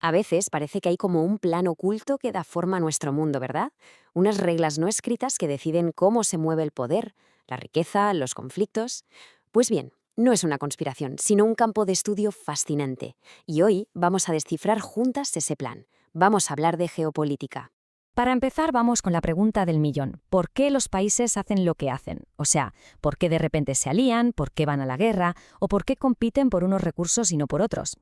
A veces parece que hay como un plan oculto que da forma a nuestro mundo, ¿verdad? Unas reglas no escritas que deciden cómo se mueve el poder, la riqueza, los conflictos. Pues bien, no es una conspiración, sino un campo de estudio fascinante. Y hoy vamos a descifrar juntas ese plan. Vamos a hablar de geopolítica. Para empezar, vamos con la pregunta del millón. ¿Por qué los países hacen lo que hacen? O sea, ¿por qué de repente se alían? ¿Por qué van a la guerra? ¿O por qué compiten por unos recursos y no por otros?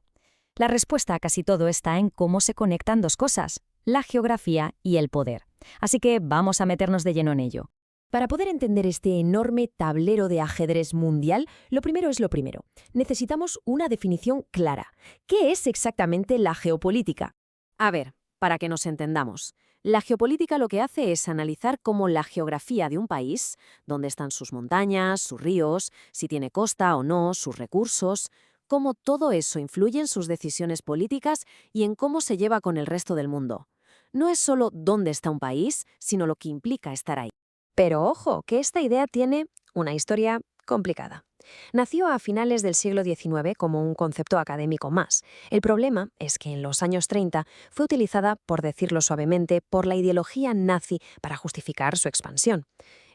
La respuesta a casi todo está en cómo se conectan dos cosas, la geografía y el poder. Así que vamos a meternos de lleno en ello. Para poder entender este enorme tablero de ajedrez mundial, lo primero es lo primero. Necesitamos una definición clara. ¿Qué es exactamente la geopolítica? A ver, para que nos entendamos. La geopolítica lo que hace es analizar cómo la geografía de un país, dónde están sus montañas, sus ríos, si tiene costa o no, sus recursos, cómo todo eso influye en sus decisiones políticas y en cómo se lleva con el resto del mundo. No es solo dónde está un país, sino lo que implica estar ahí. Pero ojo, que esta idea tiene una historia complicada. Nació a finales del siglo XIX como un concepto académico más. El problema es que en los años 30 fue utilizada, por decirlo suavemente, por la ideología nazi para justificar su expansión.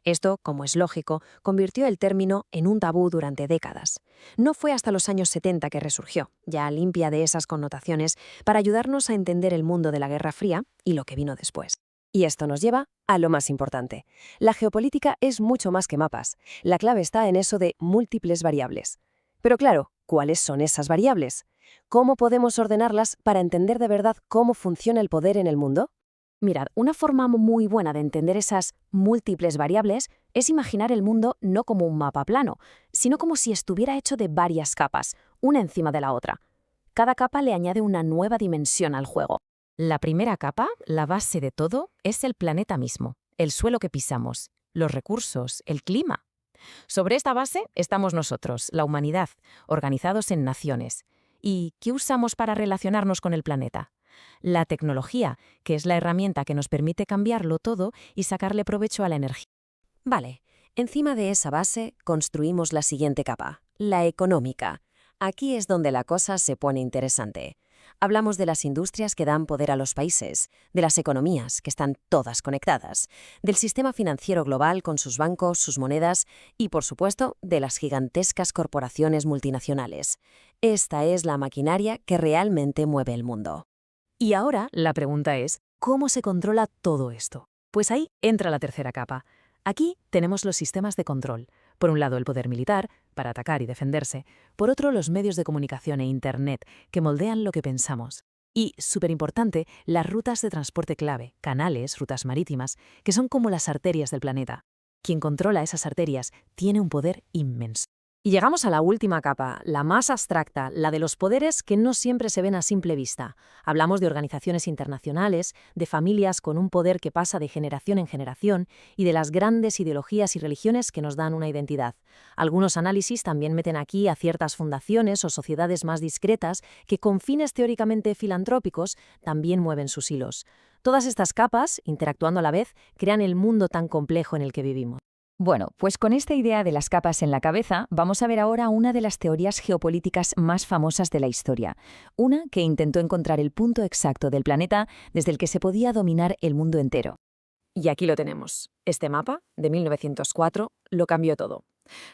Esto, como es lógico, convirtió el término en un tabú durante décadas. No fue hasta los años 70 que resurgió, ya limpia de esas connotaciones, para ayudarnos a entender el mundo de la Guerra Fría y lo que vino después. Y esto nos lleva a lo más importante. La geopolítica es mucho más que mapas. La clave está en eso de múltiples variables. Pero claro, ¿cuáles son esas variables? ¿Cómo podemos ordenarlas para entender de verdad cómo funciona el poder en el mundo? Mirad, una forma muy buena de entender esas múltiples variables es imaginar el mundo no como un mapa plano, sino como si estuviera hecho de varias capas, una encima de la otra. Cada capa le añade una nueva dimensión al juego. La primera capa, la base de todo, es el planeta mismo, el suelo que pisamos, los recursos, el clima. Sobre esta base estamos nosotros, la humanidad, organizados en naciones. ¿Y qué usamos para relacionarnos con el planeta? La tecnología, que es la herramienta que nos permite cambiarlo todo y sacarle provecho a la energía. Vale, encima de esa base construimos la siguiente capa, la económica. Aquí es donde la cosa se pone interesante. Hablamos de las industrias que dan poder a los países, de las economías, que están todas conectadas, del sistema financiero global con sus bancos, sus monedas y, por supuesto, de las gigantescas corporaciones multinacionales. Esta es la maquinaria que realmente mueve el mundo. Y ahora la pregunta es, ¿cómo se controla todo esto? Pues ahí entra la tercera capa. Aquí tenemos los sistemas de control. Por un lado, el poder militar, para atacar y defenderse. Por otro, los medios de comunicación e Internet, que moldean lo que pensamos. Y, súper importante, las rutas de transporte clave, canales, rutas marítimas, que son como las arterias del planeta. Quien controla esas arterias tiene un poder inmenso. Y llegamos a la última capa, la más abstracta, la de los poderes que no siempre se ven a simple vista. Hablamos de organizaciones internacionales, de familias con un poder que pasa de generación en generación y de las grandes ideologías y religiones que nos dan una identidad. Algunos análisis también meten aquí a ciertas fundaciones o sociedades más discretas que con fines teóricamente filantrópicos también mueven sus hilos. Todas estas capas, interactuando a la vez, crean el mundo tan complejo en el que vivimos. Bueno, pues con esta idea de las capas en la cabeza, vamos a ver ahora una de las teorías geopolíticas más famosas de la historia. Una que intentó encontrar el punto exacto del planeta desde el que se podía dominar el mundo entero. Y aquí lo tenemos. Este mapa, de 1904, lo cambió todo.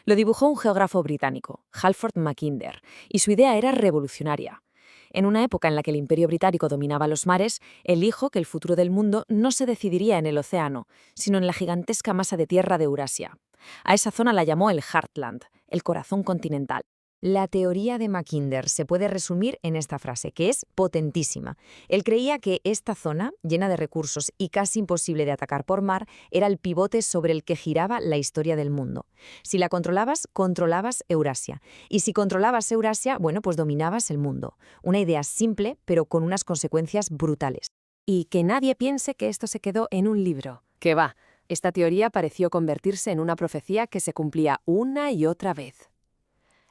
Lo dibujó un geógrafo británico, Halford Mackinder, y su idea era revolucionaria. En una época en la que el Imperio Británico dominaba los mares, él dijo que el futuro del mundo no se decidiría en el océano, sino en la gigantesca masa de tierra de Eurasia. A esa zona la llamó el Heartland, el corazón continental. La teoría de Mackinder se puede resumir en esta frase, que es potentísima. Él creía que esta zona, llena de recursos y casi imposible de atacar por mar, era el pivote sobre el que giraba la historia del mundo. Si la controlabas, controlabas Eurasia. Y si controlabas Eurasia, bueno, pues dominabas el mundo. Una idea simple, pero con unas consecuencias brutales. Y que nadie piense que esto se quedó en un libro. Que va, esta teoría pareció convertirse en una profecía que se cumplía una y otra vez.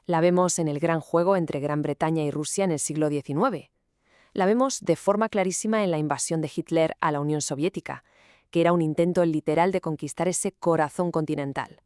La vemos en el gran juego entre Gran Bretaña y Rusia en el siglo XIX. La vemos de forma clarísima en la invasión de Hitler a la Unión Soviética, que era un intento literal de conquistar ese corazón continental.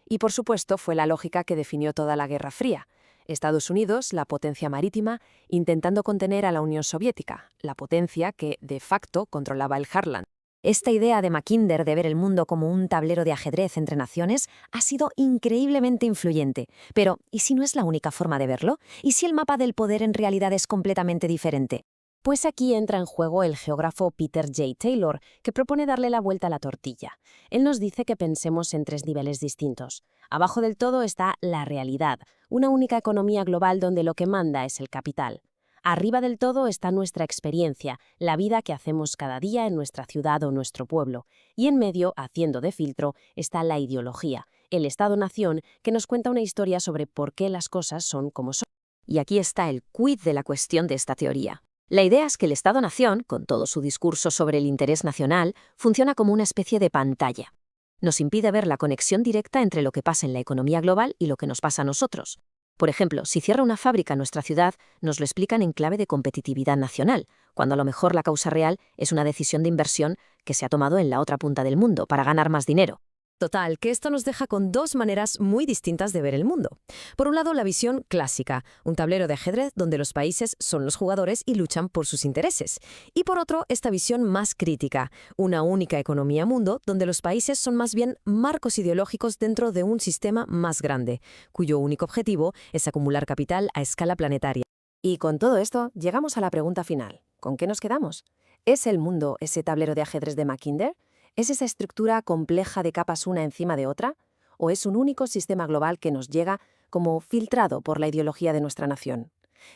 Y por supuesto fue la lógica que definió toda la Guerra Fría, Estados Unidos, la potencia marítima, intentando contener a la Unión Soviética, la potencia que, de facto, controlaba el Heartland. Esta idea de Mackinder de ver el mundo como un tablero de ajedrez entre naciones ha sido increíblemente influyente. Pero, ¿y si no es la única forma de verlo? ¿Y si el mapa del poder en realidad es completamente diferente? Pues aquí entra en juego el geógrafo Peter J. Taylor, que propone darle la vuelta a la tortilla. Él nos dice que pensemos en 3 niveles distintos. Abajo del todo está la realidad, una única economía global donde lo que manda es el capital. Arriba del todo está nuestra experiencia, la vida que hacemos cada día en nuestra ciudad o nuestro pueblo. Y en medio, haciendo de filtro, está la ideología, el Estado-nación, que nos cuenta una historia sobre por qué las cosas son como son. Y aquí está el quid de la cuestión de esta teoría. La idea es que el Estado-nación, con todo su discurso sobre el interés nacional, funciona como una especie de pantalla. Nos impide ver la conexión directa entre lo que pasa en la economía global y lo que nos pasa a nosotros. Por ejemplo, si cierra una fábrica en nuestra ciudad, nos lo explican en clave de competitividad nacional, cuando a lo mejor la causa real es una decisión de inversión que se ha tomado en la otra punta del mundo para ganar más dinero. Total, que esto nos deja con 2 maneras muy distintas de ver el mundo. Por un lado, la visión clásica, un tablero de ajedrez donde los países son los jugadores y luchan por sus intereses. Y por otro, esta visión más crítica, una única economía mundo donde los países son más bien marcos ideológicos dentro de un sistema más grande, cuyo único objetivo es acumular capital a escala planetaria. Y con todo esto, llegamos a la pregunta final. ¿Con qué nos quedamos? ¿Es el mundo ese tablero de ajedrez de Mackinder? ¿Es esa estructura compleja de capas una encima de otra? ¿O es un único sistema global que nos llega como filtrado por la ideología de nuestra nación?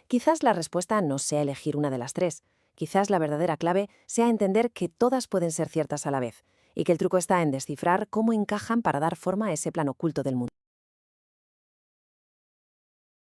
Quizás la respuesta no sea elegir una de las 3. Quizás la verdadera clave sea entender que todas pueden ser ciertas a la vez, y que el truco está en descifrar cómo encajan para dar forma a ese plano oculto del mundo.